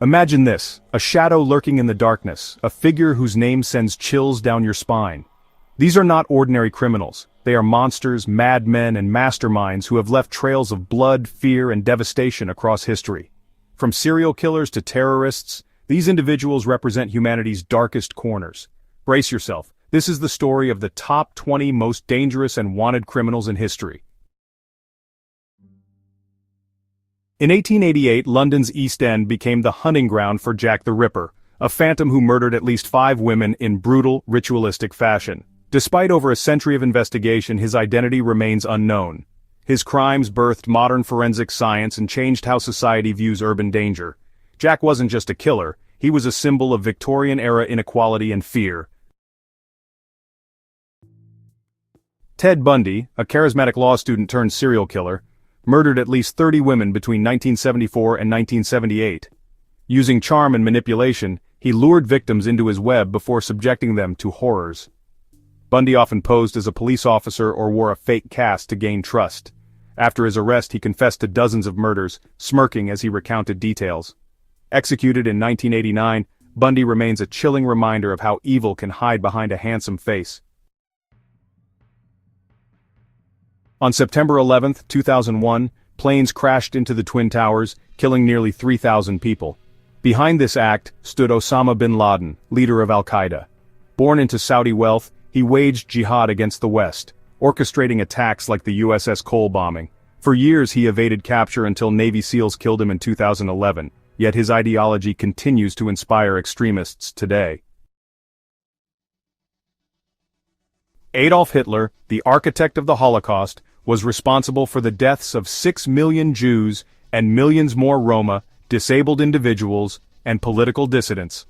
Imagine this, a shadow lurking in the darkness, a figure whose name sends chills down your spine. These are not ordinary criminals. They are monsters, madmen, and masterminds who have left trails of blood, fear, and devastation across history. From serial killers to terrorists, these individuals represent humanity's darkest corners. Brace yourself, this is the story of the top 20 most dangerous and wanted criminals in history. In 1888, London's East End became the hunting ground for Jack the Ripper, a phantom who murdered at least 5 women in brutal, ritualistic fashion. Despite over a century of investigation, his identity remains unknown. His crimes birthed modern forensic science and changed how society views urban danger. Jack wasn't just a killer, he was a symbol of Victorian-era inequality and fear. Ted Bundy, a charismatic law student turned serial killer, murdered at least 30 women between 1974 and 1978. Using charm and manipulation, he lured victims into his web before subjecting them to horrors. Bundy often posed as a police officer or wore a fake cast to gain trust. After his arrest, he confessed to dozens of murders, smirking as he recounted details. Executed in 1989, Bundy remains a chilling reminder of how evil can hide behind a handsome face. On September 11, 2001, planes crashed into the Twin Towers, killing nearly 3,000 people. Behind this act stood Osama bin Laden, leader of Al-Qaeda. Born into Saudi wealth, he waged jihad against the West, orchestrating attacks like the USS Cole bombing. For years he evaded capture until Navy SEALs killed him in 2011, yet his ideology continues to inspire extremists today. Adolf Hitler, the architect of the Holocaust, was responsible for the deaths of 6 million Jews and millions more Roma, disabled individuals, and political dissidents.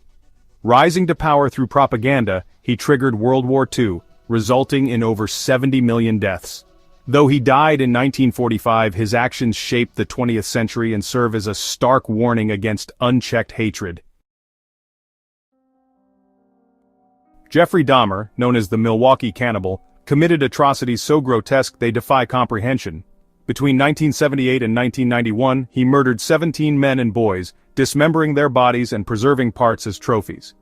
Rising to power through propaganda, he triggered World War II, resulting in over 70 million deaths. Though he died in 1945, his actions shaped the 20th century and serve as a stark warning against unchecked hatred. Jeffrey Dahmer, known as the Milwaukee Cannibal, committed atrocities so grotesque they defy comprehension. Between 1978 and 1991, he murdered 17 men and boys, dismembering their bodies and preserving parts as trophies.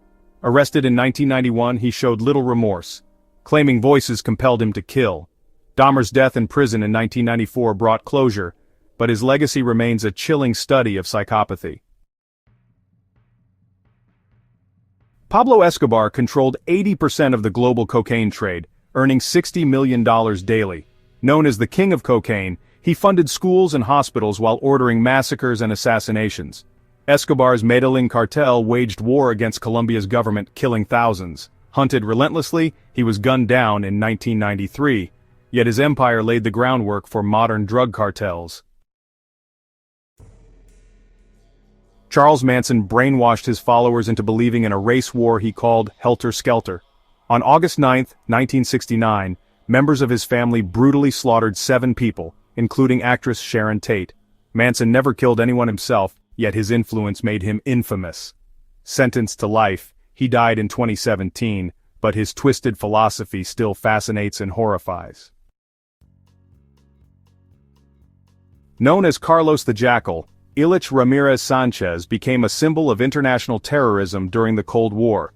Arrested in 1991, he showed little remorse, claiming voices compelled him to kill. Dahmer's death in prison in 1994 brought closure, but his legacy remains a chilling study of psychopathy. Pablo Escobar controlled 80% of the global cocaine trade, earning $60 million daily. Known as the King of Cocaine, he funded schools and hospitals while ordering massacres and assassinations. Escobar's Medellin cartel waged war against Colombia's government, killing thousands. Hunted relentlessly, he was gunned down in 1993, yet his empire laid the groundwork for modern drug cartels. Charles Manson brainwashed his followers into believing in a race war he called Helter Skelter. On August 9, 1969, members of his family brutally slaughtered 7 people, including actress Sharon Tate. Manson never killed anyone himself, yet his influence made him infamous. Sentenced to life, he died in 2017, but his twisted philosophy still fascinates and horrifies. Known as Carlos the Jackal, Ilich Ramirez Sanchez became a symbol of international terrorism during the Cold War.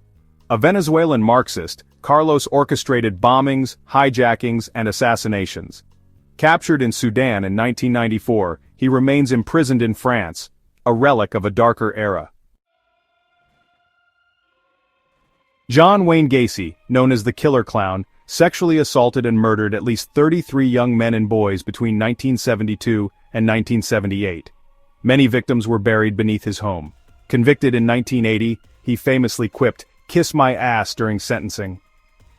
A Venezuelan Marxist, Carlos orchestrated bombings, hijackings, and assassinations. Captured in Sudan in 1994, he remains imprisoned in France, a relic of a darker era. John Wayne Gacy, known as the Killer Clown, sexually assaulted and murdered at least 33 young men and boys between 1972 and 1978. Many victims were buried beneath his home. Convicted in 1980, he famously quipped, "Kiss my ass," during sentencing.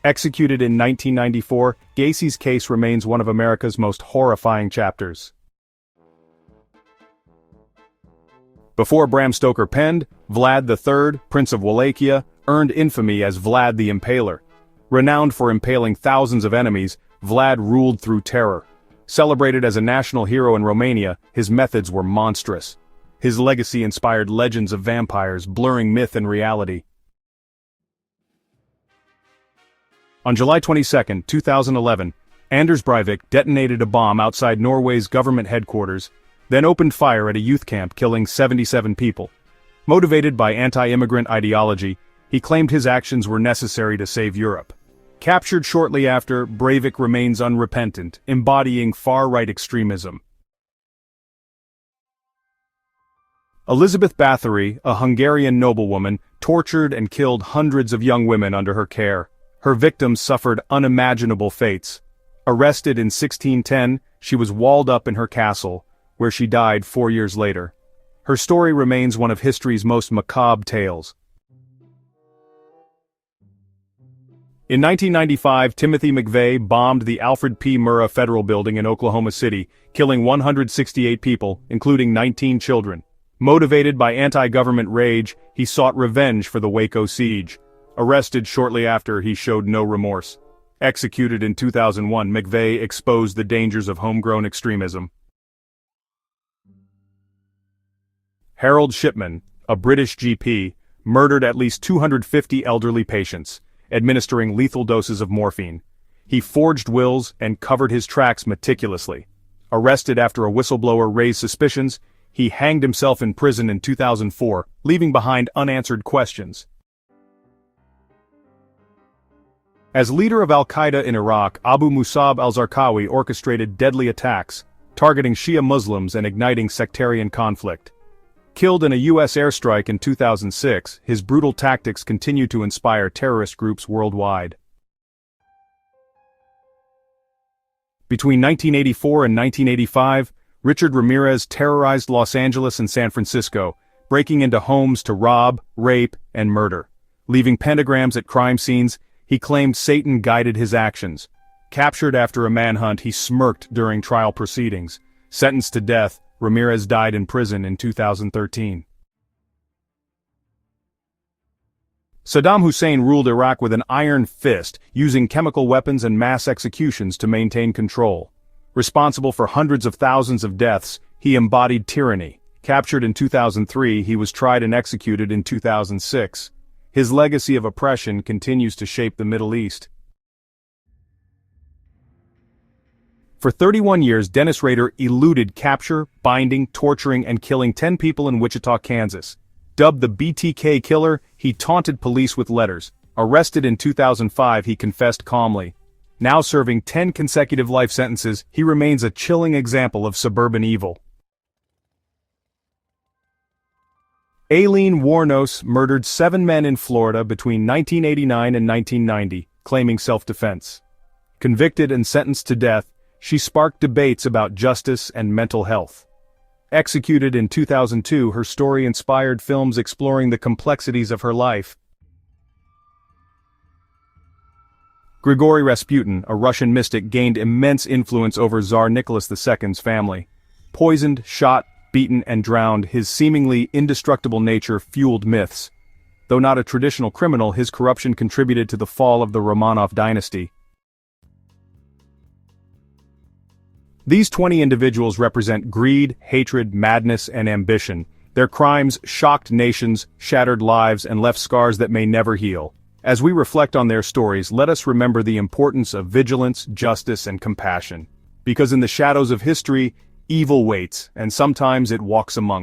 Executed in 1994, Gacy's case remains one of America's most horrifying chapters. Before Bram Stoker penned, Vlad III, Prince of Wallachia, earned infamy as Vlad the Impaler. Renowned for impaling thousands of enemies, Vlad ruled through terror. Celebrated as a national hero in Romania, his methods were monstrous. His legacy inspired legends of vampires, blurring myth and reality. On July 22, 2011, Anders Breivik detonated a bomb outside Norway's government headquarters, then opened fire at a youth camp, killing 77 people. Motivated by anti-immigrant ideology, he claimed his actions were necessary to save Europe. Captured shortly after, Breivik remains unrepentant, embodying far-right extremism. Elizabeth Báthory, a Hungarian noblewoman, tortured and killed hundreds of young women under her care. Her victims suffered unimaginable fates. Arrested in 1610, she was walled up in her castle, where she died 4 years later. Her story remains one of history's most macabre tales. In 1995, Timothy McVeigh bombed the Alfred P. Murrah Federal Building in Oklahoma City, killing 168 people, including 19 children. Motivated by anti-government rage, he sought revenge for the Waco siege. Arrested shortly after, he showed no remorse. Executed in 2001, McVeigh exposed the dangers of homegrown extremism. Harold Shipman, a British GP, murdered at least 250 elderly patients, administering lethal doses of morphine. He forged wills and covered his tracks meticulously. Arrested after a whistleblower raised suspicions, he hanged himself in prison in 2004, leaving behind unanswered questions. As leader of al-Qaeda in Iraq, Abu Musab al-Zarqawi orchestrated deadly attacks, targeting Shia Muslims and igniting sectarian conflict. Killed in a U.S. airstrike in 2006, his brutal tactics continue to inspire terrorist groups worldwide. Between 1984 and 1985, Richard Ramirez terrorized Los Angeles and San Francisco, breaking into homes to rob, rape, and murder. Leaving pentagrams at crime scenes, he claimed Satan guided his actions. Captured after a manhunt, he smirked during trial proceedings. Sentenced to death, Ramirez died in prison in 2013. Saddam Hussein ruled Iraq with an iron fist, using chemical weapons and mass executions to maintain control. Responsible for hundreds of thousands of deaths, he embodied tyranny. Captured in 2003, he was tried and executed in 2006. His legacy of oppression continues to shape the Middle East. For 31 years, Dennis Rader eluded capture, binding, torturing, and killing 10 people in Wichita, Kansas. Dubbed the BTK killer, he taunted police with letters. Arrested in 2005, he confessed calmly. Now serving 10 consecutive life sentences, he remains a chilling example of suburban evil. Aileen Wuornos murdered 7 men in Florida between 1989 and 1990, claiming self-defense. Convicted and sentenced to death, she sparked debates about justice and mental health. Executed in 2002, her story inspired films exploring the complexities of her life. Grigori Rasputin, a Russian mystic, gained immense influence over Tsar Nicholas II's family. Poisoned, shot, beaten, and drowned, his seemingly indestructible nature fueled myths. Though not a traditional criminal, his corruption contributed to the fall of the Romanov dynasty. These 20 individuals represent greed, hatred, madness, and ambition. Their crimes shocked nations, shattered lives, and left scars that may never heal. As we reflect on their stories, let us remember the importance of vigilance, justice, and compassion. Because in the shadows of history, evil waits, and sometimes it walks among us.